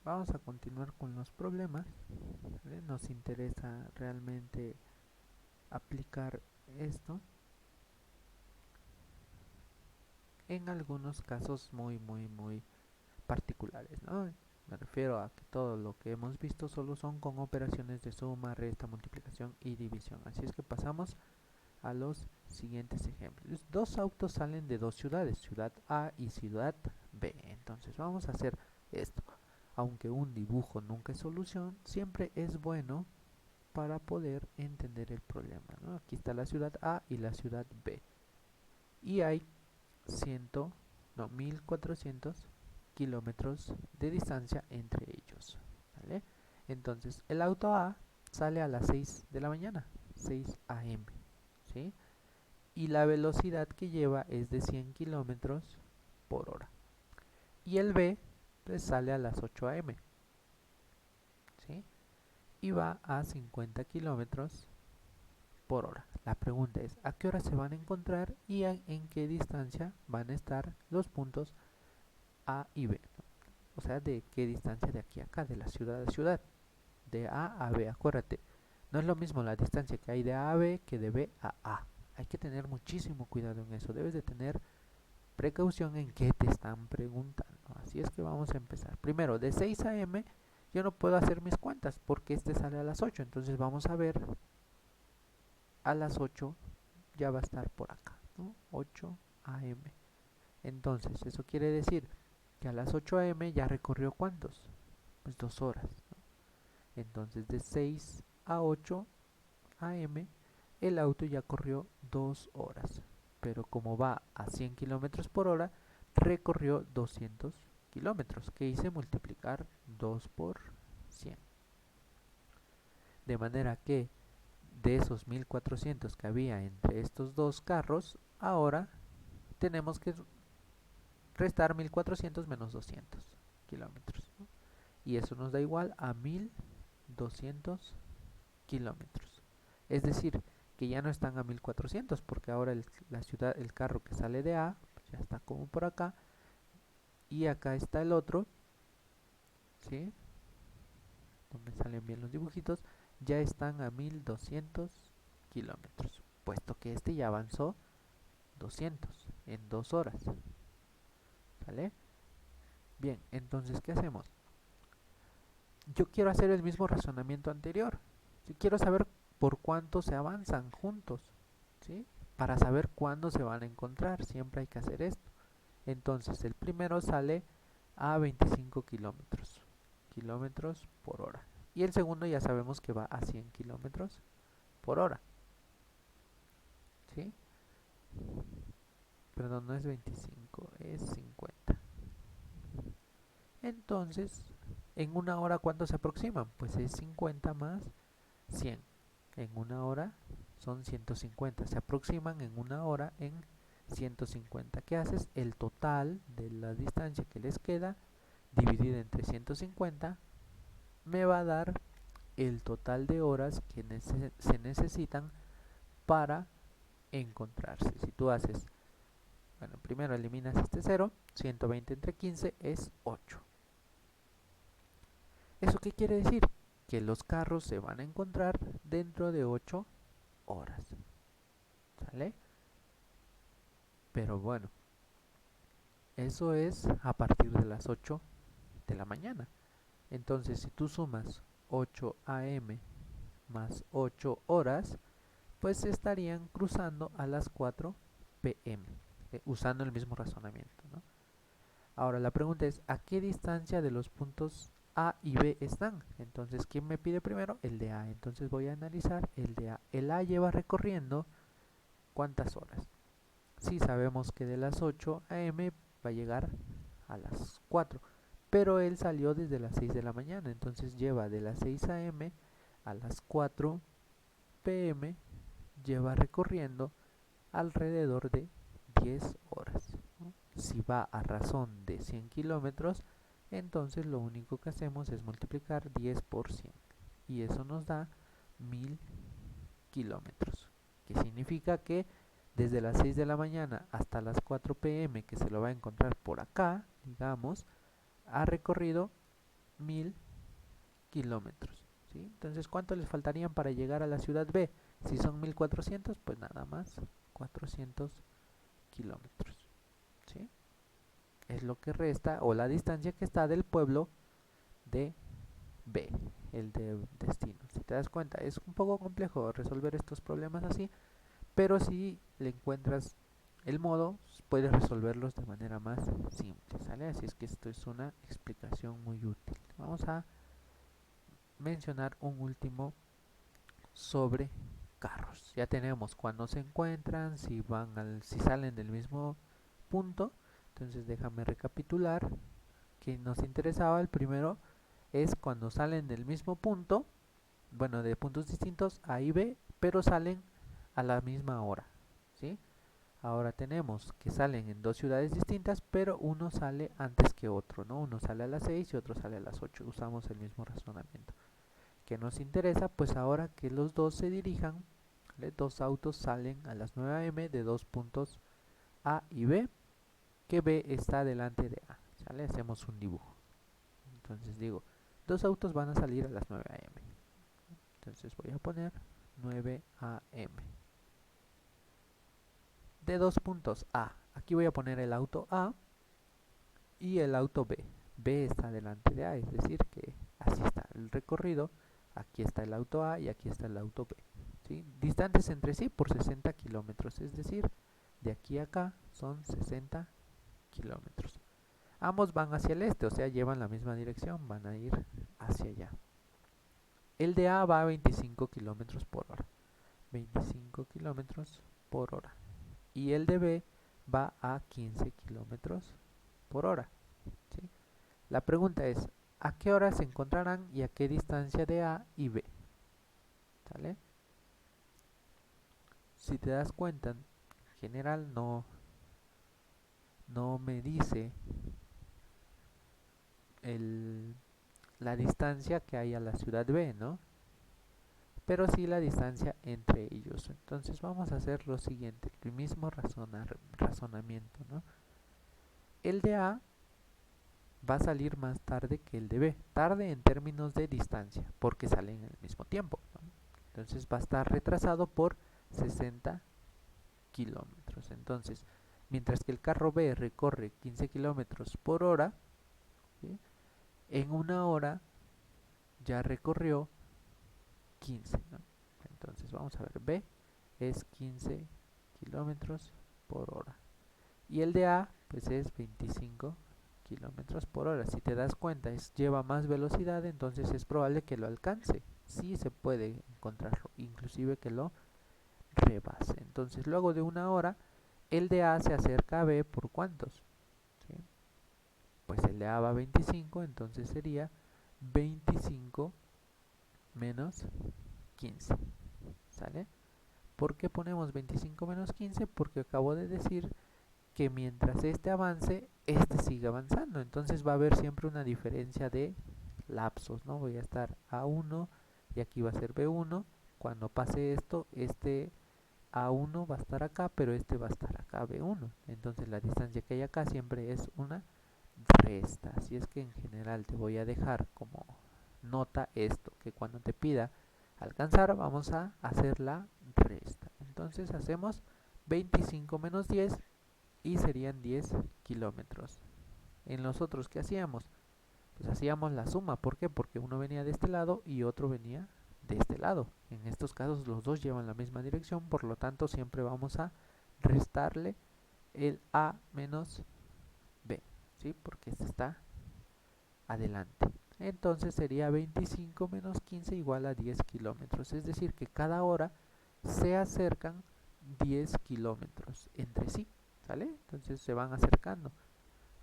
Vamos a continuar con los problemas, ¿vale? Nos interesa realmente aplicar esto en algunos casos muy particulares, ¿no? Me refiero a que todo lo que hemos visto solo son con operaciones de suma, resta, multiplicación y división. Así es que pasamos a los siguientes ejemplos. Dos autos salen de dos ciudades, ciudad A y ciudad B. Entonces vamos a hacer esto. Aunque un dibujo nunca es solución, siempre es bueno para poder entender el problema, ¿no? Aquí está la ciudad A y la ciudad B. Y hay 100, no, 1400 kilómetros de distancia entre ellos, ¿vale? Entonces, el auto A sale a las 6 de la mañana, 6 a.m., ¿sí? Y la velocidad que lleva es de 100 kilómetros por hora. Y el B, pues sale a las 8 a.m., ¿sí? Y va a 50 kilómetros por hora. La pregunta es, ¿a qué hora se van a encontrar y en qué distancia van a estar los puntos A y B? O sea, de qué distancia de aquí a acá, de la ciudad a ciudad, de A a B. Acuérdate, no es lo mismo la distancia que hay de A a B que de B a A. Hay que tener muchísimo cuidado en eso. Debes de tener precaución en qué te están preguntando. Así es que vamos a empezar. Primero, de 6 a.m. yo no puedo hacer mis cuentas porque este sale a las 8. Entonces vamos a ver, a las 8 ya va a estar por acá, ¿no? 8 a.m. Entonces, eso quiere decir que a las 8 a.m. ya recorrió ¿cuántos? Pues 2 horas, ¿no? Entonces, de 6 a 8 a.m. el auto ya corrió 2 horas. Pero como va a 100 kilómetros por hora, recorrió 200 kilómetros, que hice multiplicar 2 por 100. De manera que de esos 1400 que había entre estos dos carros, ahora tenemos que restar 1400 menos 200 kilómetros, ¿no? Y eso nos da igual a 1200 kilómetros. Es decir, que ya no están a 1400 porque ahora la ciudad, el carro que sale de A, pues ya está como por acá, y acá está el otro, ¿sí? No me salen bien los dibujitos, ya están a 1200 kilómetros, puesto que este ya avanzó 200 en 2 horas, ¿sale? Bien, entonces, ¿qué hacemos? Yo quiero hacer el mismo razonamiento anterior. Si quiero saber por cuánto se avanzan juntos, ¿sí? Para saber cuándo se van a encontrar, siempre hay que hacer esto. Entonces, el primero sale a 25 kilómetros por hora. Y el segundo ya sabemos que va a 100 kilómetros por hora, ¿sí? Perdón, no es 25, es 50. Entonces, en una hora, ¿cuánto se aproximan? Pues es 50 más 100. En una hora son 150. Se aproximan en una hora en 150. ¿Qué haces? El total de la distancia que les queda dividida entre 150 me va a dar el total de horas que se necesitan para encontrarse. Si tú haces, bueno, primero eliminas este 0, 120 entre 15 es 8. ¿Eso qué quiere decir? Que los carros se van a encontrar dentro de 8 horas. ¿Sale? Pero bueno, eso es a partir de las 8 de la mañana. Entonces, si tú sumas 8 a.m. más 8 horas, pues se estarían cruzando a las 4 p.m., usando el mismo razonamiento, ¿no? Ahora, la pregunta es, ¿a qué distancia de los puntos A y B están? Entonces, ¿quién me pide primero? El de A. Entonces voy a analizar el de A. El A lleva recorriendo ¿cuántas horas? Sí, sabemos que de las 8 a.m. va a llegar a las 4, pero él salió desde las 6 de la mañana, entonces lleva de las 6 a.m. a las 4 p.m. lleva recorriendo alrededor de 10 horas, ¿no? Si va a razón de 100 kilómetros, entonces lo único que hacemos es multiplicar 10 por 100 y eso nos da 1000 kilómetros, que significa que desde las 6 de la mañana hasta las 4 p.m. que se lo va a encontrar por acá, digamos, ha recorrido 1000 kilómetros, ¿sí? Entonces, ¿cuánto les faltarían para llegar a la ciudad B? Si son 1400, pues nada más 400 kilómetros, ¿sí? Es lo que resta, o la distancia que está del pueblo de B, el de destino. Si te das cuenta, es un poco complejo resolver estos problemas así, pero si le encuentras el modo, puedes resolverlos de manera más simple, ¿sale? Así es que esto es una explicación muy útil. Vamos a mencionar un último sobre carros. Ya tenemos cuando se encuentran, si salen del mismo punto. Entonces déjame recapitular que nos interesaba. El primero es cuando salen del mismo punto, bueno, de puntos distintos A y B, pero salen a la misma hora, ¿sí? Ahora tenemos que salen en dos ciudades distintas, pero uno sale antes que otro, ¿no? Uno sale a las 6 y otro sale a las 8. Usamos el mismo razonamiento. ¿Qué nos interesa? Pues ahora que los dos se dirijan, ¿vale? Dos autos salen a las 9 am de dos puntos A y B, que B está delante de A, ¿sale? Hacemos un dibujo. Entonces digo, dos autos van a salir a las 9 am. Entonces voy a poner 9 am. De dos puntos A, aquí voy a poner el auto A y el auto B. B está delante de A, es decir que así está el recorrido. Aquí está el auto A y aquí está el auto B, ¿sí? Distantes entre sí por 60 kilómetros, es decir, de aquí a acá son 60 kilómetros. Ambos van hacia el este, o sea, llevan la misma dirección, van a ir hacia allá. El de A va a 25 kilómetros por hora. 25 kilómetros por hora. Y el de B va a 15 kilómetros por hora, ¿sí? La pregunta es, ¿a qué hora se encontrarán y a qué distancia de A y B? ¿Sale? Si te das cuenta, en general no me dice la distancia que hay a la ciudad B, ¿no? Pero sí la distancia entre ellos. Entonces vamos a hacer lo siguiente, el mismo razonamiento, ¿no? El de A va a salir más tarde que el de B, tarde en términos de distancia, porque salen al mismo tiempo, ¿no? Entonces va a estar retrasado por 60 kilómetros. Entonces, mientras que el carro B recorre 15 kilómetros por hora, ¿sí? En una hora ya recorrió 15, ¿no? Entonces vamos a ver, B es 15 kilómetros por hora y el de A pues es 25 kilómetros por hora. Si te das cuenta, lleva más velocidad, entonces es probable que lo alcance. Sí se puede encontrarlo, inclusive que lo rebase. Entonces luego de una hora, el de A se acerca a B por ¿cuántos? ¿Sí? Pues el de A va a 25, entonces sería 25 menos 15, ¿sale? ¿Por qué ponemos 25 menos 15? Porque acabo de decir que mientras este avance, este sigue avanzando. Entonces va a haber siempre una diferencia de lapsos, ¿no? Voy a estar A1 y aquí va a ser B1. Cuando pase esto, este A1 va a estar acá, pero este va a estar acá B1. Entonces la distancia que hay acá siempre es una resta. Así es que en general te voy a dejar como nota esto, que cuando te pida alcanzar vamos a hacer la resta. Entonces hacemos 25 menos 10 y serían 10 kilómetros. En los otros, ¿qué hacíamos? Pues hacíamos la suma. ¿Por qué? Porque uno venía de este lado y otro venía de este lado. En estos casos los dos llevan la misma dirección, por lo tanto siempre vamos a restarle el A menos B, ¿sí? Porque este está adelante. Entonces sería 25 menos 15 igual a 10 kilómetros. Es decir, que cada hora se acercan 10 kilómetros entre sí, ¿sale? Entonces se van acercando.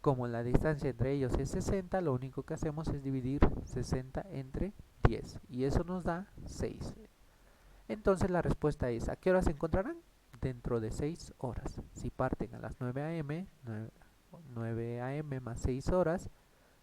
Como la distancia entre ellos es 60, lo único que hacemos es dividir 60 entre 10. Y eso nos da 6. Entonces la respuesta es, ¿a qué hora se encontrarán? Dentro de 6 horas. Si parten a las 9 am, 9 am más 6 horas,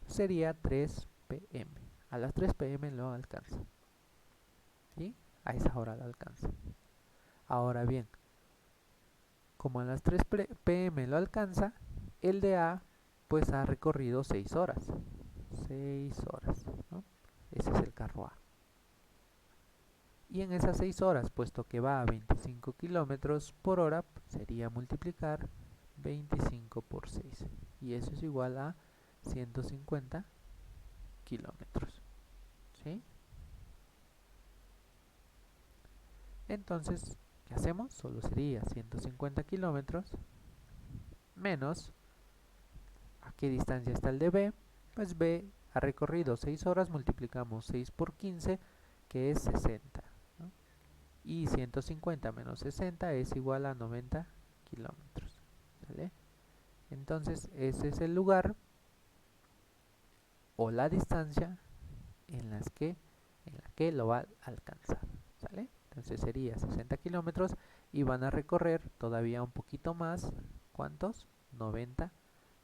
sería 3 pm. A las 3 pm lo alcanza. ¿Sí? A esa hora lo alcanza. Ahora bien, como a las 3 pm lo alcanza, el de A pues ha recorrido 6 horas. 6 horas. es el carro A. Y en esas 6 horas, puesto que va a 25 kilómetros por hora, sería multiplicar 25 por 6. Y eso es igual a 150 kilómetros. ¿Sí? Entonces, ¿qué hacemos? Solo sería 150 kilómetros menos, ¿a qué distancia está el de B? Pues B ha recorrido 6 horas, multiplicamos 6 por 15, que es 60. ¿No? Y 150 menos 60 es igual a 90 kilómetros. ¿Vale? Entonces, ese es el lugar o la distancia en la que lo va a alcanzar. ¿Sale? Entonces sería 60 kilómetros y van a recorrer todavía un poquito más. ¿Cuántos? 90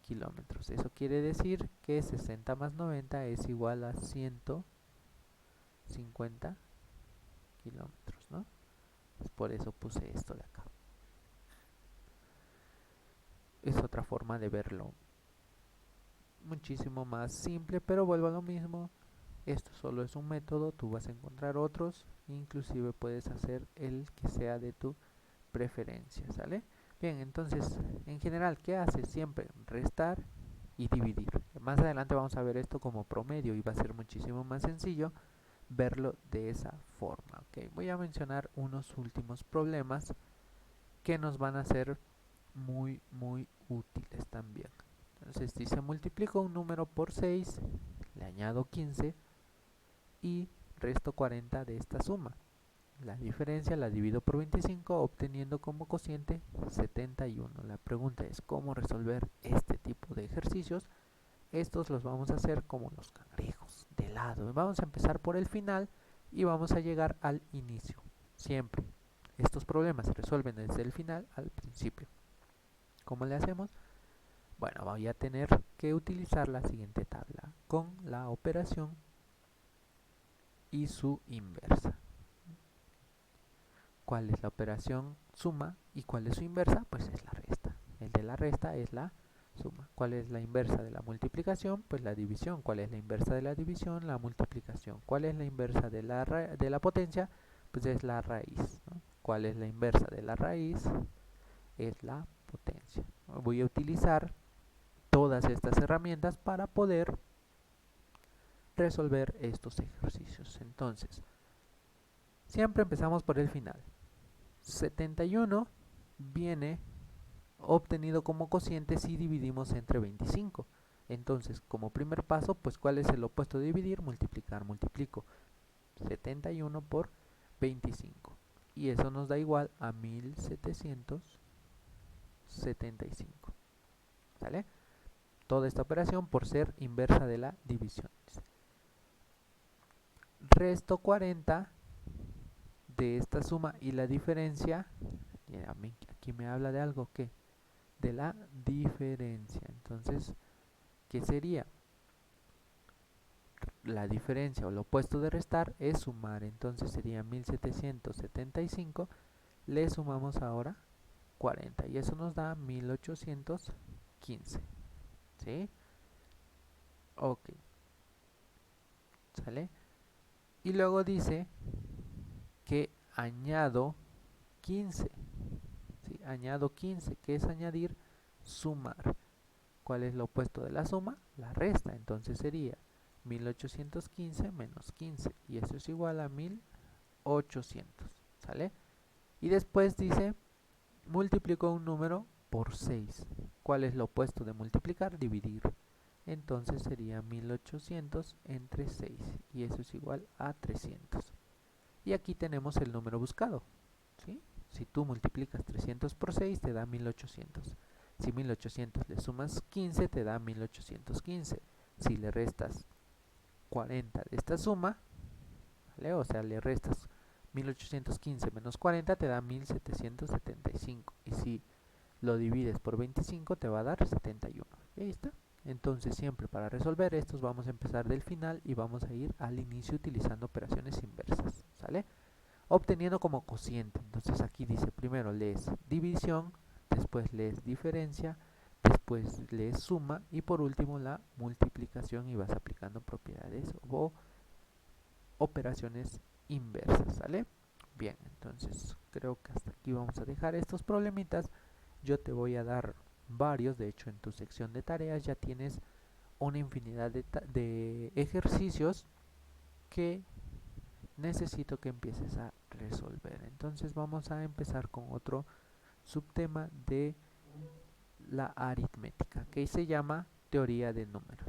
kilómetros. Eso quiere decir que 60 más 90 es igual a 150 kilómetros, ¿no? Pues por eso puse esto de acá. Es otra forma de verlo. Muchísimo más simple, pero vuelvo a lo mismo. Esto solo es un método, tú vas a encontrar otros, inclusive puedes hacer el que sea de tu preferencia, ¿sale? Bien, entonces, en general, ¿qué haces? Siempre restar y dividir. Más adelante vamos a ver esto como promedio y va a ser muchísimo más sencillo verlo de esa forma, ¿ok? Voy a mencionar unos últimos problemas que nos van a ser muy útiles también. Entonces dice, multiplico un número por 6, le añado 15 y resto 40 de esta suma. La diferencia la divido por 25 obteniendo como cociente 71. La pregunta es cómo resolver este tipo de ejercicios. Estos los vamos a hacer como los cangrejos, de lado. Vamos a empezar por el final y vamos a llegar al inicio. Siempre estos problemas se resuelven desde el final al principio. ¿Cómo le hacemos? Bueno, voy a tener que utilizar la siguiente tabla con la operación y su inversa. ¿Cuál es la operación suma y cuál es su inversa? Pues es la resta. El de la resta es la suma. ¿Cuál es la inversa de la multiplicación? Pues la división. ¿Cuál es la inversa de la división? La multiplicación. ¿Cuál es la inversa de la potencia? Pues es la raíz, ¿no? ¿Cuál es la inversa de la raíz? Es la potencia. Voy a utilizar todas estas herramientas para poder resolver estos ejercicios. Entonces, siempre empezamos por el final. 71 viene obtenido como cociente si dividimos entre 25. Entonces, como primer paso, pues ¿cuál es el opuesto de dividir? Multiplicar. Multiplico 71 por 25. Y eso nos da igual a 1775. ¿Sale? Toda esta operación por ser inversa de la división. Resto 40 de esta suma y la diferencia. Aquí me habla de algo que de la diferencia. Entonces, ¿qué sería? La diferencia o lo opuesto de restar es sumar. Entonces sería 1775. Le sumamos ahora 40 y eso nos da 1815. ¿Sí? Ok. ¿Sale? Y luego dice que añado 15. ¿Sí? Añado 15. ¿Qué es añadir? Sumar. ¿Cuál es lo opuesto de la suma? La resta. Entonces sería 1815 menos 15. Y eso es igual a 1800. ¿Sale? Y después dice, multiplico un número por 6. ¿Cuál es lo opuesto de multiplicar? Dividir. Entonces sería 1800 entre 6. Y eso es igual a 300. Y aquí tenemos el número buscado. ¿Sí? Si tú multiplicas 300 por 6 te da 1800. Si 1800 le sumas 15 te da 1815. Si le restas 40 de esta suma, ¿vale? O sea, le restas 1815 menos 40 te da 1775. Y si lo divides por 25 te va a dar 71. Y ahí está. Entonces siempre para resolver estos vamos a empezar del final y vamos a ir al inicio utilizando operaciones inversas. ¿Sale? Obteniendo como cociente. Entonces aquí dice primero lees división, después lees diferencia, después lees suma y por último la multiplicación y vas aplicando propiedades o operaciones inversas, ¿sale? Bien, entonces creo que hasta aquí vamos a dejar estos problemitas. Yo te voy a dar varios, de hecho en tu sección de tareas ya tienes una infinidad de ejercicios que necesito que empieces a resolver. Entonces vamos a empezar con otro subtema de la aritmética, que se llama teoría de números.